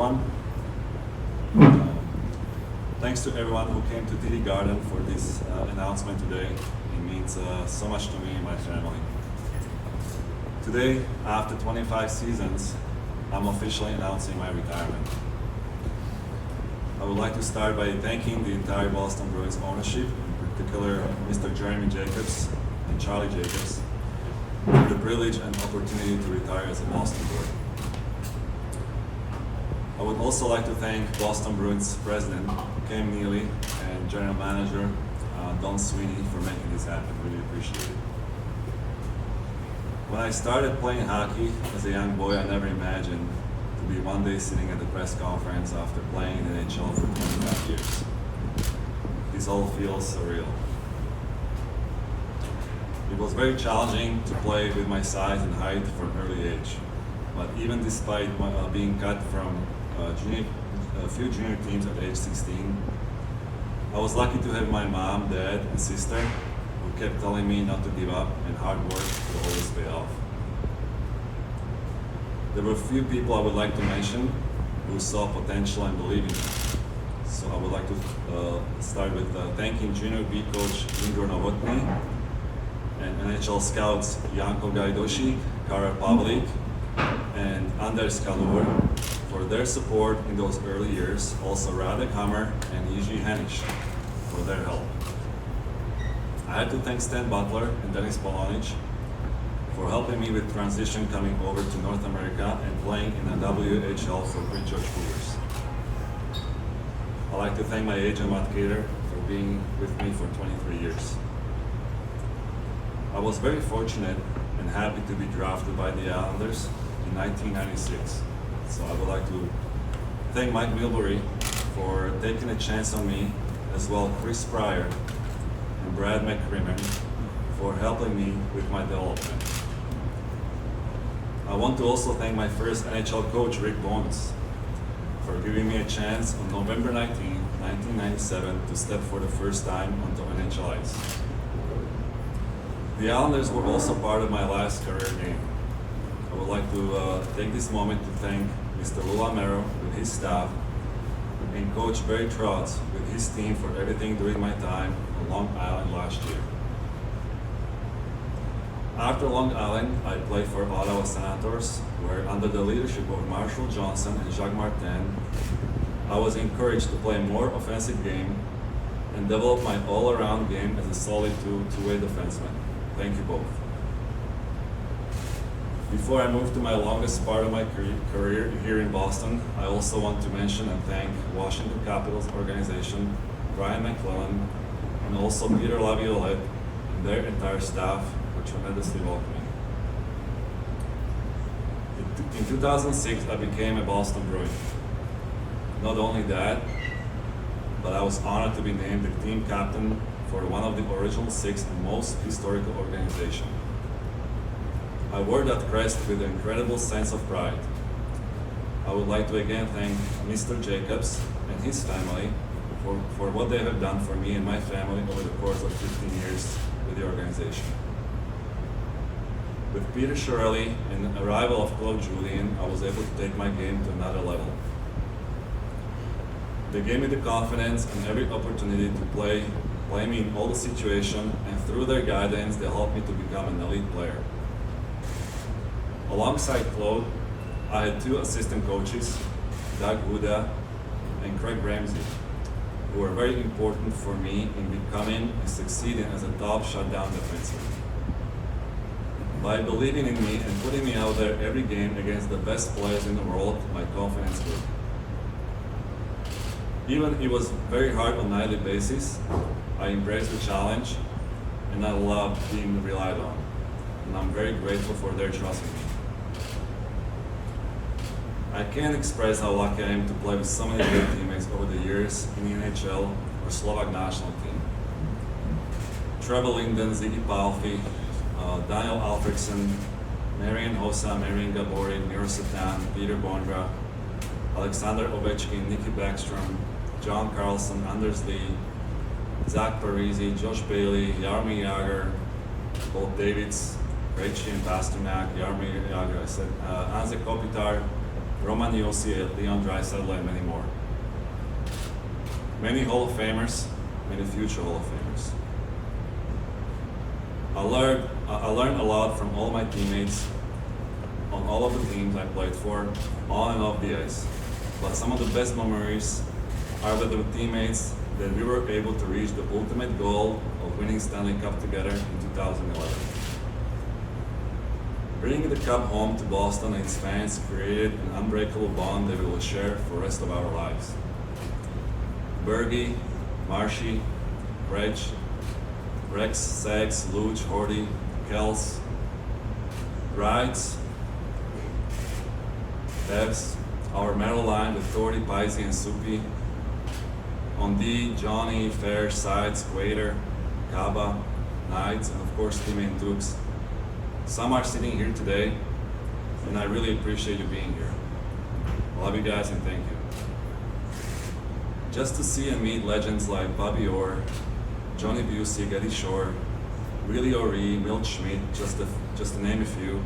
everyone. Thanks to everyone who came to TD Garden for this announcement today. It means so much to me and my family. Today, after 25 seasons, I'm officially announcing my retirement. I would like to start by thanking the entire Boston Bruins ownership, in particular Mr. Jeremy Jacobs and Charlie Jacobs, for the privilege and opportunity to retire as a Boston Bruin. I would also like to thank Boston Bruins President Cam Neely and General Manager Don Sweeney for making this happen. Really appreciate it. When I started playing hockey as a young boy, I never imagined to be one day sitting at the press conference after playing in the NHL for 25 years. This all feels surreal. It was very challenging to play with my size and height from an early age. But even despite being cut from a few junior teams at age 16, I was lucky to have my mom, dad, and sister who kept telling me not to give up and hard work will always pay off. There were a few people I would like to mention who saw potential and believed in me. So I would like to start with thanking junior B coach Igor Novotny and NHL scouts Janko Gajdošik, Kara Pavlik, and Anders Kalur for their support in those early years, also Radek Hammer and Jiří Heniš for their help. I had to thank Stan Butler and Denis Polonic for helping me with transition coming over to North America and playing in the WHL for Prince George Cougars. I'd like to thank my agent Matt Cater for being with me for 23 years. I was very fortunate and happy to be drafted by the Islanders in 1996. So I would like to thank Mike Milbury for taking a chance on me, as well Chris Pryor and Brad McCrimmon for helping me with my development. I want to also thank my first NHL coach, Rick Bones, for giving me a chance on November 19, 1997 to step for the first time onto NHL ice. The Islanders were also part of my last career game. I would like to take this moment to thank Mr. Lou Lamero with his staff and Coach Barry Trotz with his team for everything during my time on Long Island last year. After Long Island, I played for Ottawa Senators, where under the leadership of Marshall Johnson and Jacques Martin, I was encouraged to play a more offensive game and develop my all-around game as a solid two-way defenseman. Thank you both. Before I move to my longest part of my career here in Boston, I also want to mention and thank Washington Capitals organization, Brian McClellan, and also Peter Laviolette and their entire staff for tremendously welcoming. In 2006, I became a Boston Bruin. Not only that, but I was honored to be named the team captain for one of the original 6 most historical organizations. I wore that crest with an incredible sense of pride. I would like to again thank Mr. Jacobs and his family for what they have done for me and my family over the course of 15 years with the organization. With Peter Chiarelli and the arrival of Claude Julien, I was able to take my game to another level. They gave me the confidence and every opportunity to play me in all the situations, and through their guidance, they helped me to become an elite player. Alongside Claude, I had 2 assistant coaches, Doug Huda and Craig Ramsey, who were very important for me in becoming and succeeding as a top shutdown defenseman. By believing in me and putting me out there every game against the best players in the world, my confidence grew. Even it was very hard on a nightly basis, I embraced the challenge and I loved being relied on. And I'm very grateful for their trust in me. I can't express how lucky I am to play with so many great teammates over the years in the NHL or Slovak national team. Trevor Linden, Ziggy Palfi, Daniel Alfredson, Marian Hossa, Marian Gabori, Miro Satan, Peter Bondra, Alexander Ovechkin, Nicky Backstrom, John Carlson, Anders Lee, Zach Parisi, Josh Bailey, Jaromir Jagr, Bob Davids, Krejci and Pasternak, Jaromir Jagr, I said, Anze Kopitar, Roman Josi, Leon Draisaitl, and many more. Many Hall of Famers, many future Hall of Famers. I learned a lot from all my teammates on all of the teams I played for, on and off the ice. But some of the best memories are with the teammates that we were able to reach the ultimate goal of winning Stanley Cup together in 2011. Bringing the cup home to Boston and its fans created an unbreakable bond that we will share for the rest of our lives. Bergie, Marshy, Reg, Rex, Sags, Luch, Hordy, Kels, Wrights, Devs, our medal line with Thordy, Paisy, and Supi. On D, Johnny, Fair, Sides, Quater, Kaba, Knights, and of course teammate Dukes. Some are sitting here today, and I really appreciate you being here. I love you guys and thank you. Just to see and meet legends like Bobby Orr, Johnny Busey, Eddie Shore, Willie O'Ree, Milt Schmidt, just to name a few,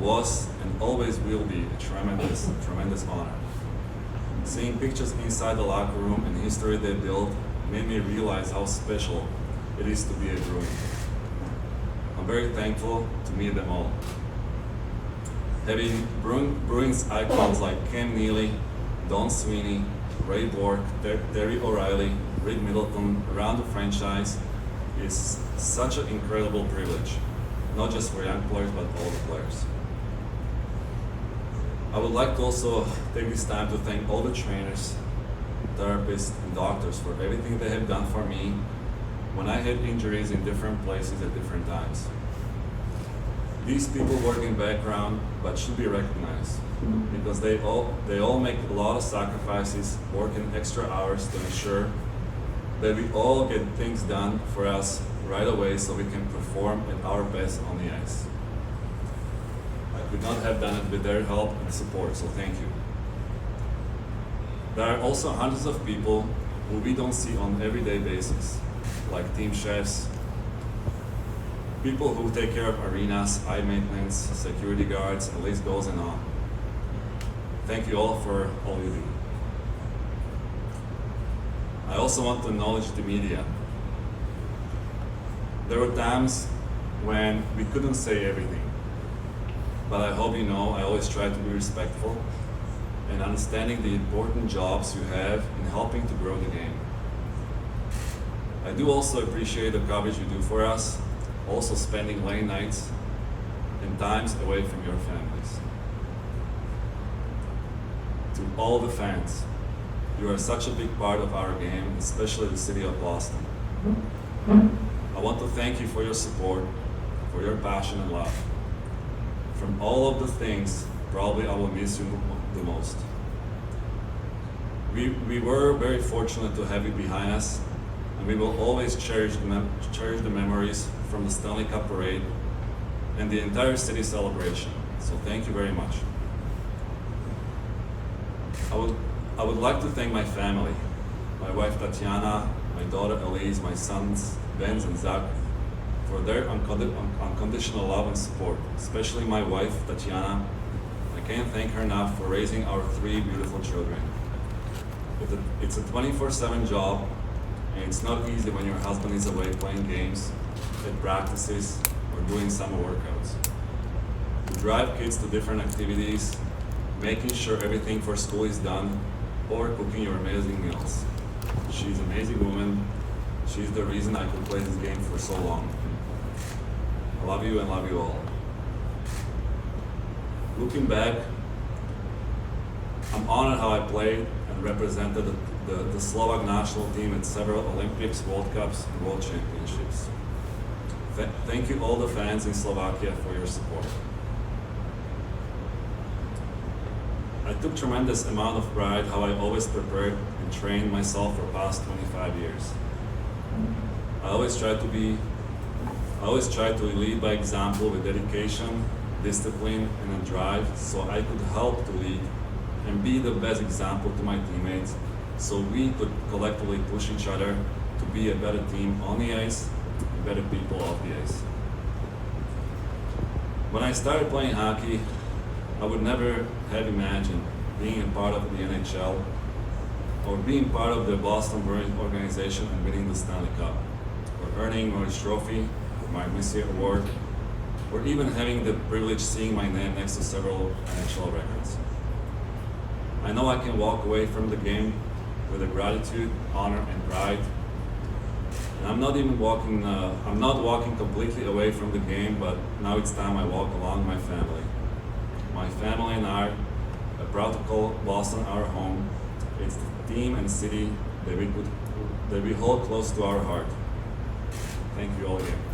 was and always will be a tremendous honor. Seeing pictures inside the locker room and history they built made me realize how special it is to be a Bruin. I'm very thankful to meet them all. Having Bruins icons like Cam Neely, Don Sweeney, Ray Bork, Terry O'Reilly, Rick Middleton around the franchise is such an incredible privilege, not just for young players but all the players. I would like to also take this time to thank all the trainers, therapists, and doctors for everything they have done for me when I had injuries in different places at different times. These people work in background but should be recognized because they all make a lot of sacrifices, working extra hours to ensure that we all get things done for us right away so we can perform at our best on the ice. I could not have done it with their help and support, so thank you. There are also hundreds of people who we don't see on an everyday basis, like team chefs, people who take care of arenas, eye maintenance, security guards, and the list goes on. Thank you all for all you do. I also want to acknowledge the media. There were times when we couldn't say everything, but I hope you know I always try to be respectful and understanding the important jobs you have in helping to grow the game. I do also appreciate the coverage you do for us, also spending late nights and times away from your families. To all the fans, you are such a big part of our game, especially the city of Boston. I want to thank you for your support, for your passion and love. From all of the things, probably I will miss you the most. We were very fortunate to have you behind us, and we will always cherish the memories from the Stanley Cup parade and the entire city celebration. So thank you very much. I would like to thank my family, my wife Tatiana, my daughter Elise, my sons Benz and Zach, for their unconditional love and support, especially my wife Tatiana. I can't thank her enough for raising our 3 beautiful children. It's a 24/7 job, and it's not easy when your husband is away playing games, at practices, or doing summer workouts. To drive kids to different activities, making sure everything for school is done, or cooking your amazing meals. She's an amazing woman. She's the reason I could play this game for so long. I love you and love you all. Looking back, I'm honored how I played and represented the Slovak national team at several Olympics, World Cups, and World Championships. Thank you all the fans in Slovakia for your support. I took tremendous amount of pride how I always prepared and trained myself for past 25 years. I always tried to lead by example with dedication, discipline, and a drive so I could help to lead and be the best example to my teammates so we could collectively push each other to be a better team on the ice and better people off the ice. When I started playing hockey, I would never have imagined being a part of the NHL or being part of the Boston Bruin organization and winning the Stanley Cup, or earning Norris Trophy, my Messier Award, or even having the privilege seeing my name next to several NHL records. I know I can walk away from the game with a gratitude, honor, and pride. And I'm not walking completely away from the game, but now it's time I walk along my family. My family and I are proud to call Boston our home. It's the team and city that we hold close to our heart. Thank you all again.